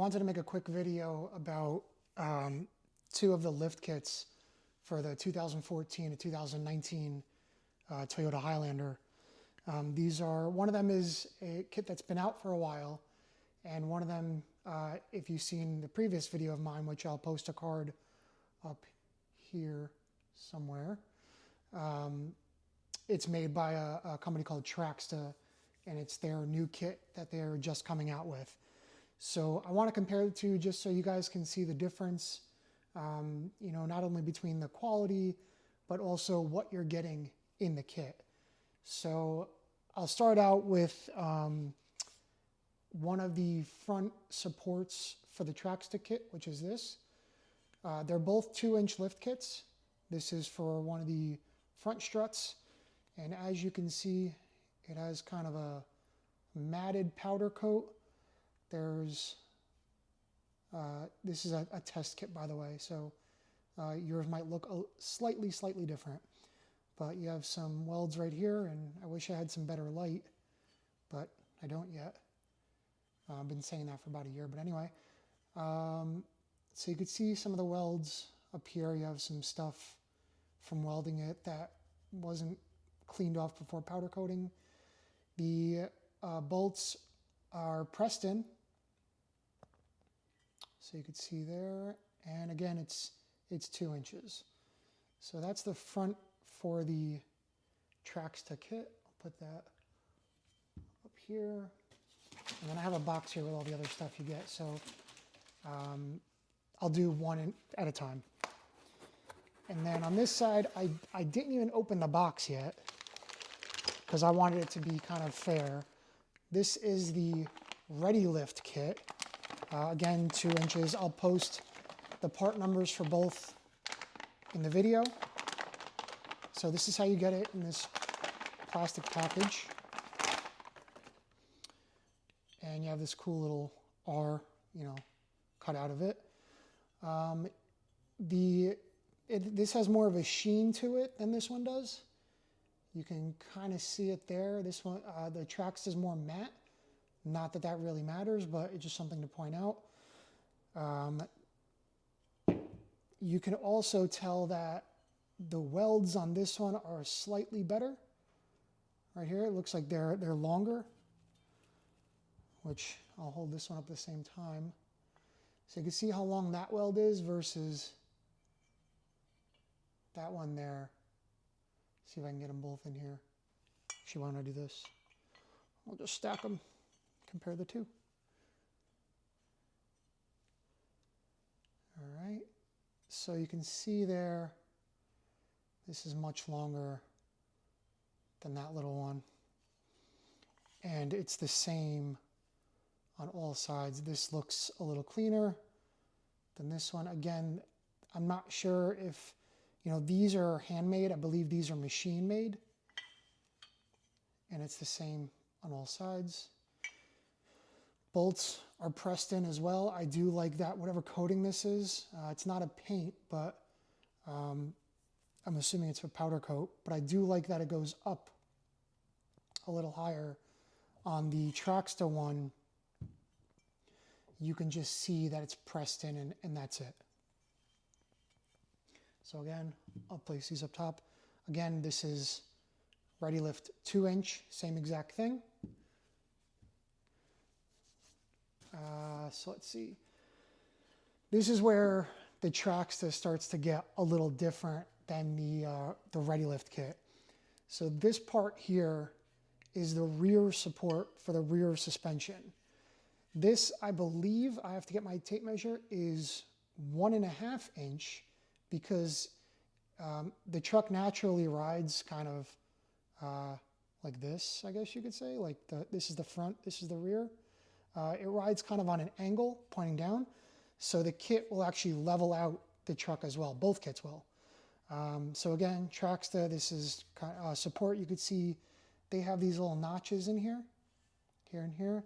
wanted to make a quick video about two of the lift kits for the 2014 to 2019 Toyota Highlander. One of them is a kit that's been out for a while, and one of them, if you've seen the previous video of mine, which I'll post a card up here somewhere, it's made by a company called Traxda, and it's their new kit that they're just coming out with. So I want to compare the two just so you guys can see the difference, not only between the quality, but also what you're getting in the kit. So I'll start out with one of the front supports for the Traxda kit, which is this. They're both 2-inch lift kits. This is for one of the front struts, and as you can see, it has kind of a matted powder coat. This is a test kit, by the way, so yours might look slightly different. But you have some welds right here, and I wish I had some better light, but I don't yet. I've been saying that for about a year, but anyway. So you could see some of the welds up here. You have some stuff from welding it that wasn't cleaned off before powder coating. The bolts are pressed in, so you could see there, and again it's 2 inches. So that's the front for the Traxda kit. I'll put that up here, and then I have a box here with all the other stuff you get, so I'll do one at a time. And then on this side, I didn't even open the box yet because I wanted it to be kind of fair. This is the Readylift kit. Again, 2 inches. I'll post the part numbers for both in the video. So this is how you get it in this plastic package. And you have this cool little R, cut out of it. This has more of a sheen to it than this one does. You can kind of see it there. This one, the Traxda is more matte. Not that that really matters, but it's just something to point out. You can also tell that the welds on this one are slightly better. Right here, it looks like they're longer, which I'll hold this one up at the same time. So you can see how long that weld is versus that one there. See if I can get them both in here. Actually, why don't I do this? I'll just stack them, compare the two. All right, so you can see there, this is much longer than that little one. And it's the same on all sides. This looks a little cleaner than this one. Again, I'm not sure if, these are handmade. I believe these are machine made. And it's the same on all sides. Bolts are pressed in as well. I do like that, whatever coating this is. It's not a paint, but I'm assuming it's a powder coat. But I do like that it goes up a little higher. On the Traxda one, you can just see that it's pressed in, and that's it. So again, I'll place these up top. Again, this is Readylift 2-inch, same exact thing. So let's see. This is where the Traxda starts to get a little different than the Readylift kit. So this part here is the rear support for the rear suspension. This, I believe, I have to get my tape measure, is 1.5 inch because the truck naturally rides kind of like this, I guess you could say. Like this is the front, this is the rear. It rides kind of on an angle pointing down, so the kit will actually level out the truck as well. Both kits will. So again, Traxda, this is support. You could see they have these little notches in here and here,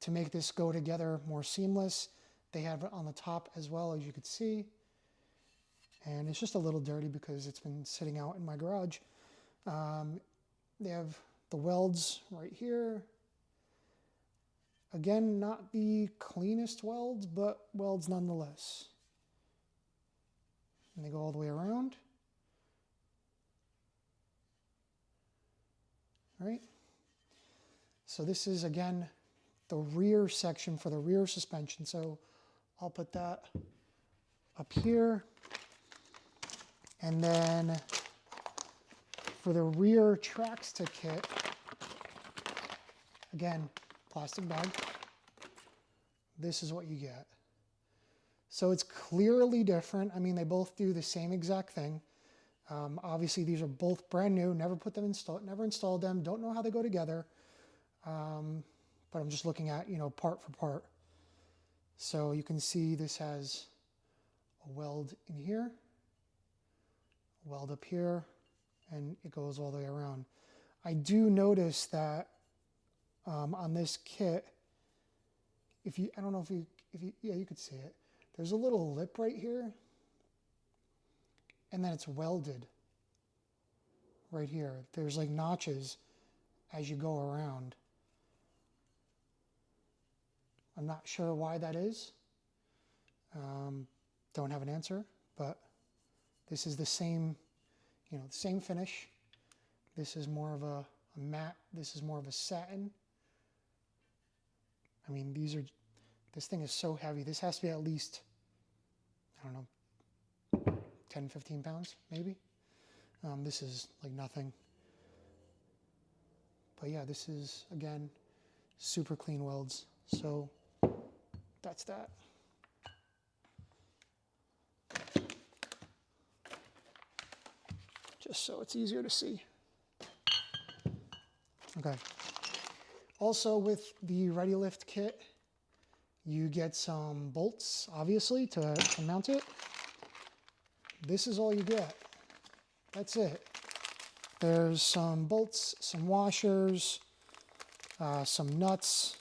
to make this go together more seamless. They have it on the top as well, as you could see. And it's just a little dirty because it's been sitting out in my garage. They have the welds right here. Again, not the cleanest welds, but welds nonetheless. And they go all the way around. All right. So this is, again, the rear section for the rear suspension. So I'll put that up here. And then for the rear Traxda kit, again, plastic bag. This is what you get. So it's clearly different. I mean, they both do the same exact thing. Obviously, these are both brand new. Never put them never installed them. Don't know how they go together. But I'm just looking at, part for part. So you can see this has a weld in here, a weld up here, and it goes all the way around. I do notice that on this kit, I don't know if you, yeah, you could see it. There's a little lip right here, and then it's welded right here. There's like notches as you go around. I'm not sure why that is. Don't have an answer, but this is the same, same finish. This is more of a matte. This is more of a satin. I mean, this thing is so heavy. This has to be at least, I don't know, 10, 15 pounds, maybe. This is like nothing. But yeah, this is, again, super clean welds. So that's that. Just so it's easier to see. Okay. Also with the Readylift kit, you get some bolts, obviously, to mount it. This is all you get. That's it. There's some bolts, some washers, some nuts,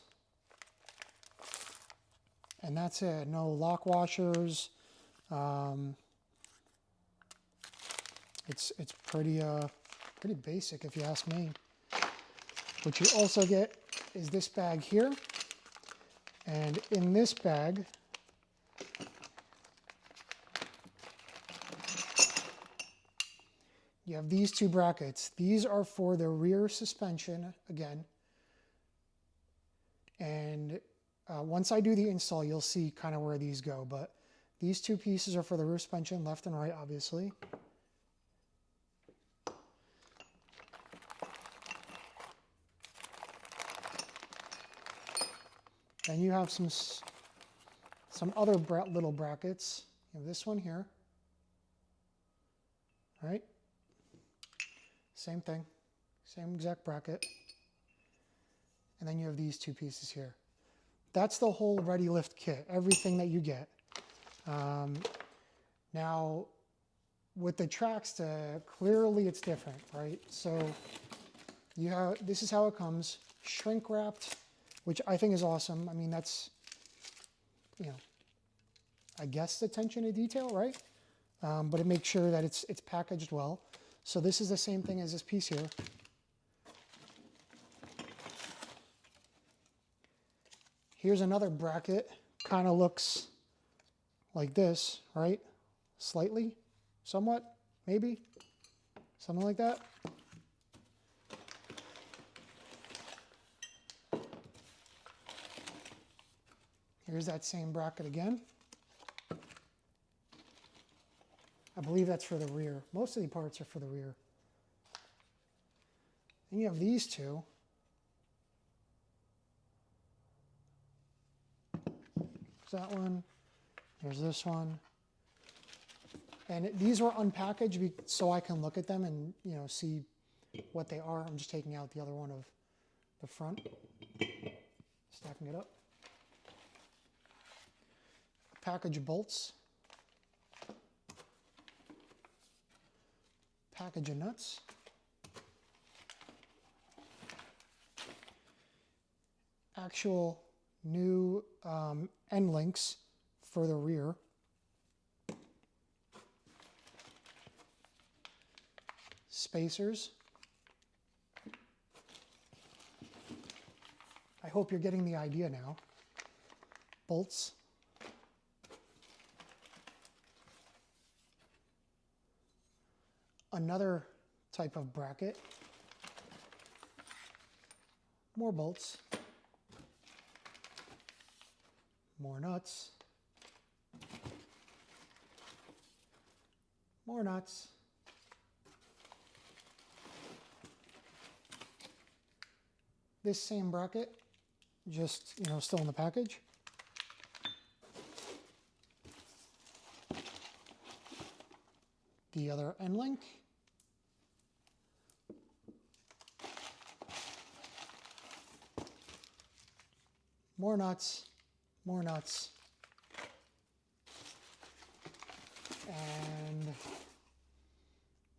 and that's it. No lock washers. It's pretty basic, if you ask me. What you also get is this bag here, and in this bag you have these two brackets. These are for the rear suspension, again. And once I do the install, you'll see kind of where these go. But these two pieces are for the rear suspension, left and right, obviously. Then you have some other little brackets. You have this one here, right? Same thing, same exact bracket. And then you have these two pieces here. That's the whole Readylift kit, everything that you get. Now, with the Traxda, clearly it's different, right? So this is how it comes, shrink wrapped, which I think is awesome. I mean, that's, I guess attention to detail, right? But it makes sure that it's packaged well. So this is the same thing as this piece here. Here's another bracket, kind of looks like this, right? Slightly, somewhat, maybe, something like that. Here's that same bracket again. I believe that's for the rear. Most of the parts are for the rear. Then you have these two. There's that one. There's this one. And these were unpackaged so I can look at them and see what they are. I'm just taking out the other one of the front, stacking it up. Package of bolts. Package of nuts. Actual new end links for the rear. Spacers. I hope you're getting the idea now. Bolts. Another type of bracket. More bolts. More nuts. More nuts. This same bracket, just, still in the package. The other end link. More nuts, more nuts. And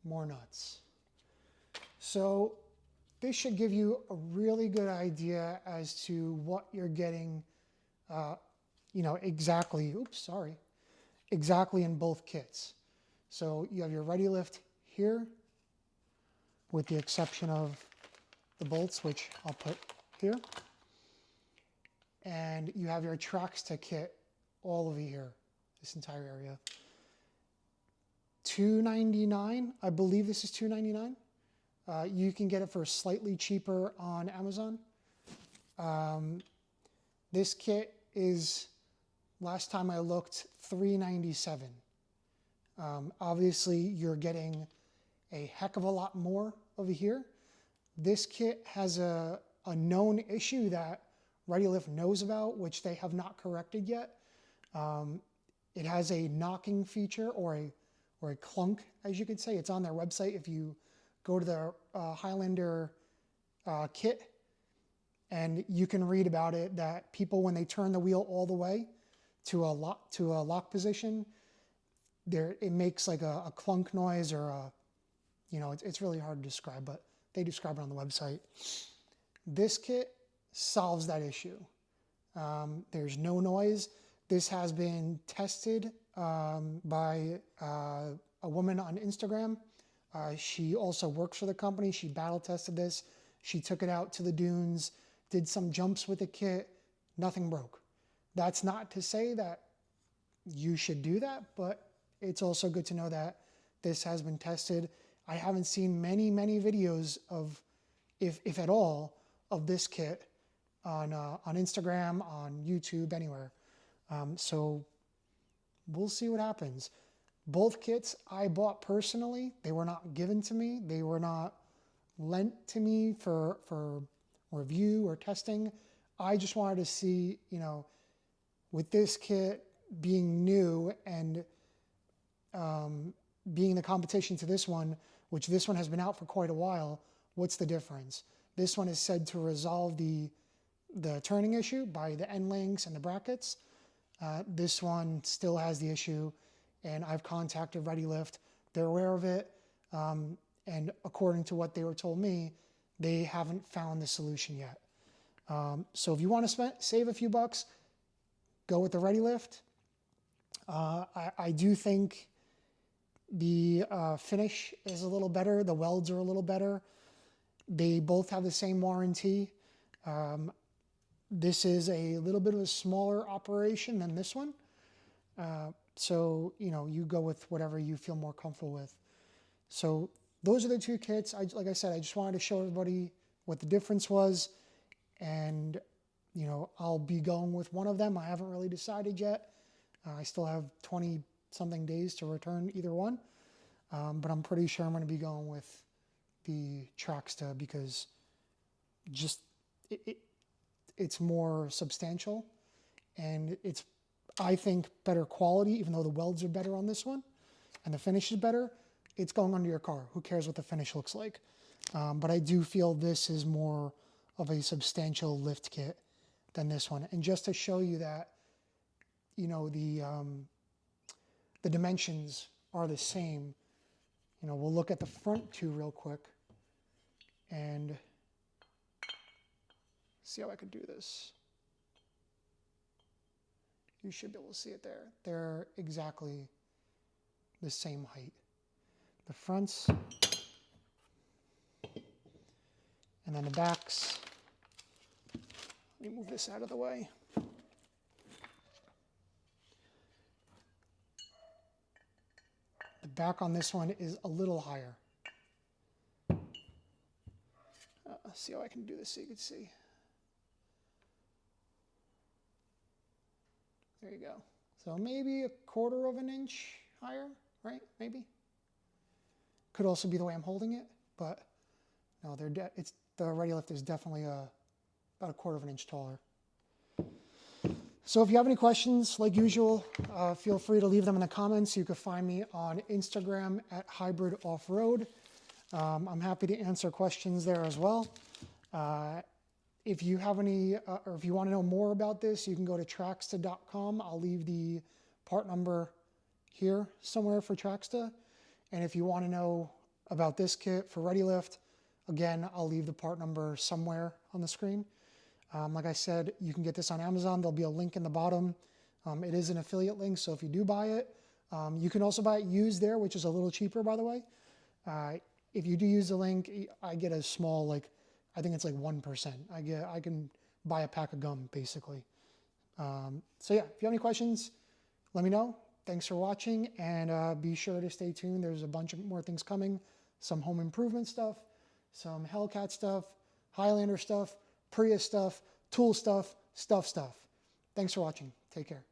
more nuts. So this should give you a really good idea as to what you're getting, exactly in both kits. So you have your Readylift here, with the exception of the bolts, which I'll put here. And you have your Traxda kit all over here, this entire area. $2.99, I believe this is $2.99. You can get it for slightly cheaper on Amazon. This kit is, last time I looked, $3.97. Obviously, you're getting a heck of a lot more over here. This kit has a known issue that Readylift knows about, which they have not corrected yet. It has a knocking feature, or a clunk, as you could say. It's on their website. If you go to the Highlander kit, and you can read about it, that people, when they turn the wheel all the way to a lock position, it makes like a clunk noise, or it's really hard to describe, but they describe it on the website. This kit solves that issue. There's no noise. This has been tested by a woman on Instagram. She also works for the company. She battle tested this. She took it out to the dunes, did some jumps with the kit. Nothing broke. That's not to say that you should do that, but it's also good to know that this has been tested. I haven't seen many videos of, if at all, of this kit on Instagram, on YouTube, anywhere. So we'll see what happens. Both kits I bought personally. They were not given to me. They were not lent to me for review or testing. I just wanted to see, with this kit being new and being the competition to this one, which this one has been out for quite a while, what's the difference? This one is said to resolve the turning issue by the end links and the brackets. This one still has the issue, and I've contacted Readylift. They're aware of it, and according to what they were told me, they haven't found the solution yet. So if you want to save a few bucks, go with the Readylift. I do think the finish is a little better. The welds are a little better. They both have the same warranty. This is a little bit of a smaller operation than this one. So, you go with whatever you feel more comfortable with. So those are the two kits. Like I said, I just wanted to show everybody what the difference was. And, I'll be going with one of them. I haven't really decided yet. I still have 20-something days to return either one. But I'm pretty sure I'm going to be going with the Traxda, because just it's more substantial, and it's, I think, better quality, even though the welds are better on this one and the finish is better. It's going under your car. Who cares what the finish looks like? But I do feel this is more of a substantial lift kit than this one. And just to show you that, the dimensions are the same, we'll look at the front two real quick and see how I could do this. You should be able to see it there. They're exactly the same height. The fronts, and then the backs, Let me move this out of the way. The back on this one is a little higher. See how I can do this so you can see. There you go. So maybe 1/4 of an inch higher, right? Maybe. Could also be the way I'm holding it, but no, the Readylift is definitely about 1/4 of an inch taller. So if you have any questions, like usual, feel free to leave them in the comments. You can find me on Instagram at Hybrid Off-Road. I'm happy to answer questions there as well. If you have any, or if you want to know more about this, you can go to Traxda.com. I'll leave the part number here somewhere for Traxda. And if you want to know about this kit for Readylift, again, I'll leave the part number somewhere on the screen. Like I said, you can get this on Amazon. There'll be a link in the bottom. It is an affiliate link, so if you do buy it, you can also buy it used there, which is a little cheaper, by the way. If you do use the link, I get a small, I think it's 1%. I can buy a pack of gum, basically. So yeah, if you have any questions, let me know. Thanks for watching, and be sure to stay tuned. There's a bunch of more things coming. Some home improvement stuff, some Hellcat stuff, Highlander stuff, Prius stuff, tool stuff. Thanks for watching. Take care.